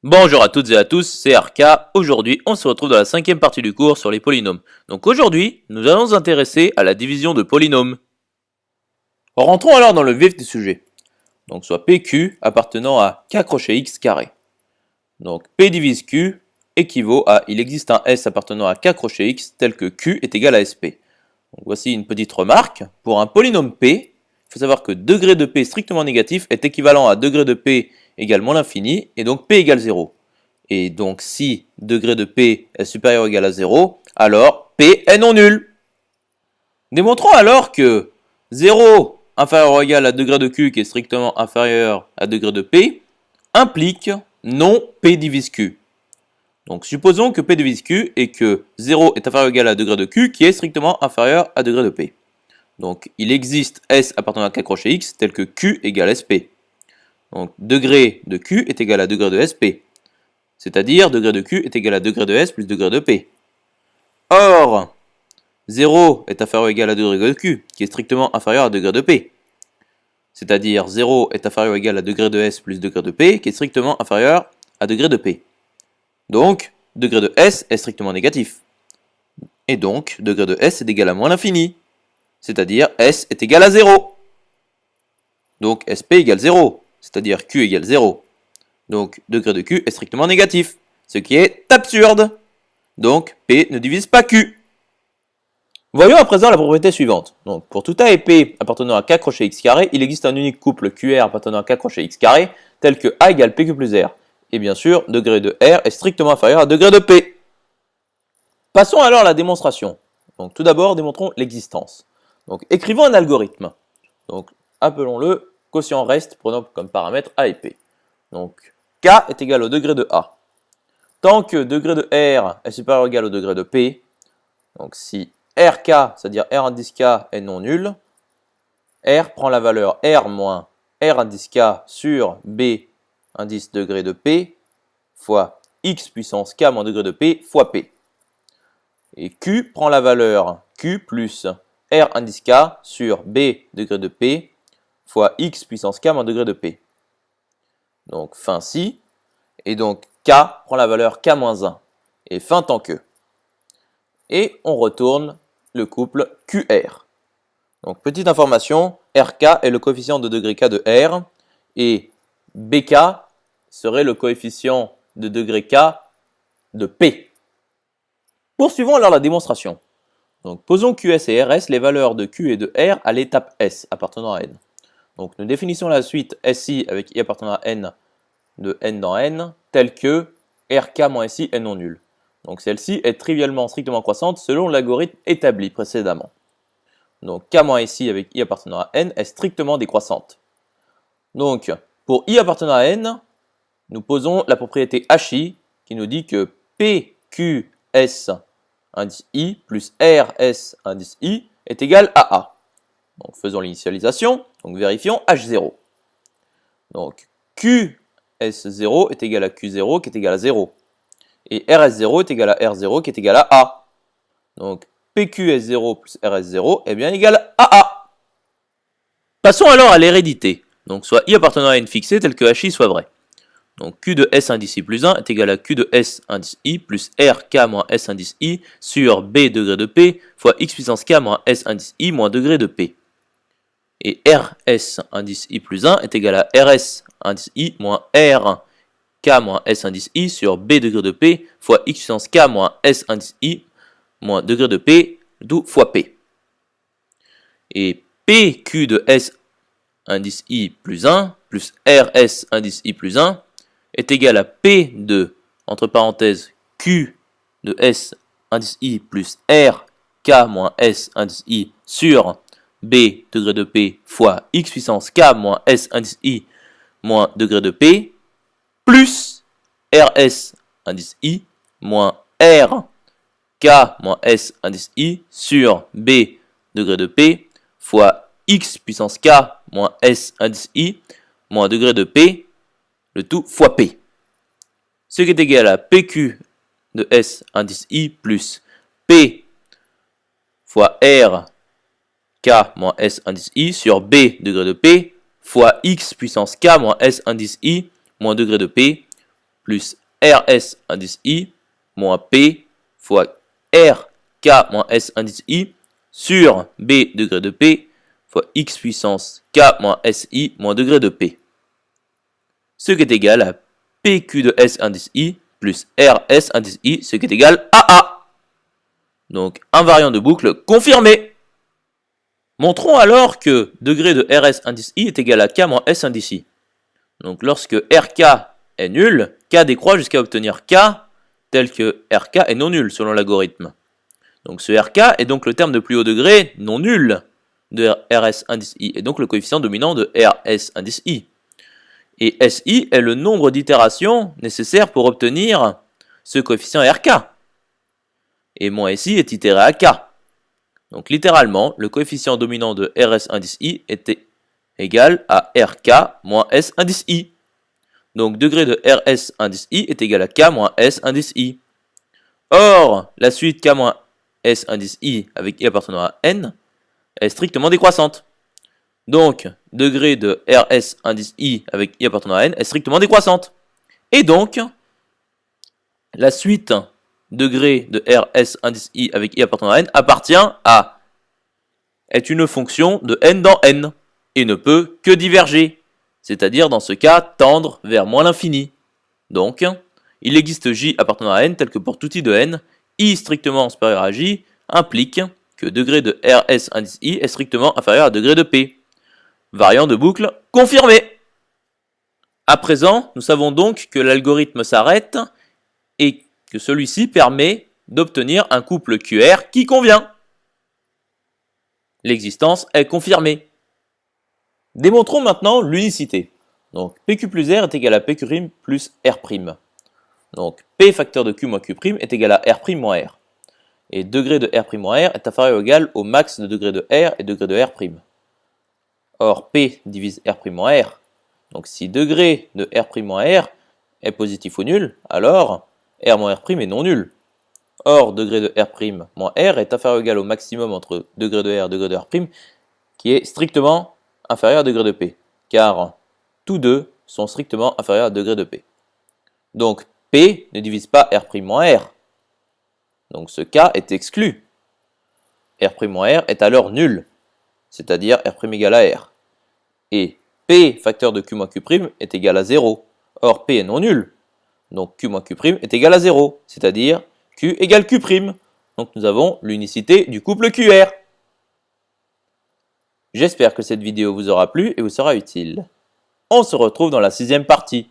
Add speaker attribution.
Speaker 1: Bonjour à toutes et à tous, c'est Arca. Aujourd'hui, on se retrouve dans la cinquième partie du cours sur les polynômes. Donc aujourd'hui, nous allons nous intéresser à la division de polynômes. Rentrons alors dans le vif du sujet. Donc soit PQ appartenant à K crochet X carré. Donc P divise Q équivaut à il existe un S appartenant à K crochet X tel que Q est égal à SP. Donc voici une petite remarque. Pour un polynôme P, il faut savoir que degré de P strictement négatif est équivalent à degré de P égale moins l'infini, et donc P égale 0. Et donc si degré de P est supérieur ou égal à 0, alors P est non nul. Démontrons alors que 0 inférieur ou égal à degré de Q qui est strictement inférieur à degré de P implique non P divise Q. Donc supposons que P divise Q et que 0 est inférieur ou égal à degré de Q qui est strictement inférieur à degré de P. Donc il existe S appartenant à K crochet X tel que Q égale SP. Donc degré de Q est égal à degré de SP. C'est-à-dire degré de Q est égal à degré de S plus degré de P. Or, 0 est inférieur ou égal à degré de Q, qui est strictement inférieur à degré de P. C'est-à-dire 0 est inférieur ou égal à degré de S plus degré de P, qui est strictement inférieur à degré de P. Donc, degré de S est strictement négatif. Et donc, degré de S est égal à moins l'infini. C'est-à-dire S est égal à 0. Donc, SP égale 0. C'est-à-dire Q égale 0. Donc, degré de Q est strictement négatif, ce qui est absurde. Donc, P ne divise pas Q. Voyons à présent la propriété suivante. Donc, pour tout A et P appartenant à K crochet X carré, il existe un unique couple QR appartenant à K crochet X carré, tel que A égale PQ plus R. Et bien sûr, degré de R est strictement inférieur à degré de P. Passons alors à la démonstration. Donc, tout d'abord, démontrons l'existence. Donc, écrivons un algorithme. Donc, appelons-le quotient reste, prenons comme paramètre A et P. Donc, K est égal au degré de A. Tant que degré de R est supérieur ou égal au degré de P, donc si RK, c'est-à-dire R indice K, est non nul, R prend la valeur R moins R indice K sur B indice degré de P fois X puissance K moins degré de P fois P. Et Q prend la valeur Q plus R indice K sur B degré de P fois X puissance K moins degré de P. Donc fin si, et donc K prend la valeur K-1, et fin tant que. Et on retourne le couple QR. Donc petite information, RK est le coefficient de degré K de R, et BK serait le coefficient de degré K de P. Poursuivons alors la démonstration. Donc posons QS et RS les valeurs de Q et de R à l'étape S appartenant à N. Donc nous définissons la suite SI avec I appartenant à N de N dans N, telle que RK moins SI est non nulle. Donc celle-ci est trivialement strictement croissante selon l'algorithme établi précédemment. Donc K moins SI avec I appartenant à N est strictement décroissante. Donc pour I appartenant à N, nous posons la propriété HI qui nous dit que PQS indice I plus RS indice I est égal à A. Donc faisons l'initialisation, donc vérifions H0. Donc QS0 est égal à Q0 qui est égal à 0. Et RS0 est égal à R0 qui est égal à A. Donc PQS0 plus RS0 est bien égal à A. Passons alors à l'hérédité. Donc soit I appartenant à N fixé tel que HI soit vrai. Donc Q de S indice I plus 1 est égal à Q de S indice I plus RK moins S indice I sur B degré de P fois X puissance K moins S indice I moins degré de P. Et RS indice I plus 1 est égal à RS indice I moins R K moins S indice I sur B degré de P fois X puissance K moins S indice I moins degré de P, d'où fois P. Et PQ de S indice I plus 1 plus RS indice I plus 1 est égal à P de, entre parenthèses, Q de S indice I plus R K moins S indice I sur B degré de P fois X puissance K moins S indice I moins degré de P plus RS indice I moins R K moins S indice I sur B degré de P fois X puissance K moins S indice I moins degré de P, le tout fois P. Ce qui est égal à PQ de S indice I plus P fois R K moins S indice I sur B degré de P fois X puissance K moins S indice I moins degré de P plus RS indice I moins P fois RK moins S indice I sur B degré de P fois X puissance K moins SI moins degré de P. Ce qui est égal à PQ de S indice I plus RS indice I, ce qui est égal à A. Donc, invariant de boucle confirmé. Montrons alors que degré de RS indice I est égal à K moins S indice I. Donc, lorsque RK est nul, K décroît jusqu'à obtenir K tel que RK est non nul selon l'algorithme. Donc, ce RK est donc le terme de plus haut degré non nul de RS indice I, et donc le coefficient dominant de RS indice I. Et SI est le nombre d'itérations nécessaires pour obtenir ce coefficient RK. Et mon SI est itéré à K. Donc littéralement, le coefficient dominant de RS indice I était égal à RK moins S indice I. Donc degré de RS indice I est égal à K moins S indice I. Or, la suite K moins S indice I avec I appartenant à N est strictement décroissante. Donc, degré de RS indice I avec I appartenant à N est strictement décroissante. Et donc, la suite degré de RS indice I avec I appartenant à N appartient à, est une fonction de N dans N, et ne peut que diverger, c'est-à-dire dans ce cas tendre vers moins l'infini. Donc, il existe J appartenant à N tel que pour tout I de N, I strictement supérieur à J implique que degré de RS indice I est strictement inférieur à degré de P. Variant de boucle confirmé. À présent, nous savons donc que l'algorithme s'arrête et que celui-ci permet d'obtenir un couple QR qui convient. L'existence est confirmée. Démontrons maintenant l'unicité. Donc PQ plus R est égal à PQ' plus R'. Donc P facteur de Q moins Q' est égal à R' moins R. Et degré de R' moins R est inférieur ou égal au max de degré de R et degré de R'. Or P divise R' moins R. Donc si degré de R' moins R est positif ou nul, alors R moins R' est non nul. Or degré de R' moins R est inférieur ou égal au maximum entre degré de R et degré de R', qui est strictement inférieur à degré de P, car tous deux sont strictement inférieurs à degré de P. Donc P ne divise pas R' moins R. Donc ce cas est exclu. R' moins R est alors nul, c'est-à-dire R' égale à R. Et P facteur de Q moins Q' est égal à 0. Or P est non nul. Donc Q moins Q' est égal à 0, c'est-à-dire Q égale Q'. Donc nous avons l'unicité du couple QR. J'espère que cette vidéo vous aura plu et vous sera utile. On se retrouve dans la 6e partie.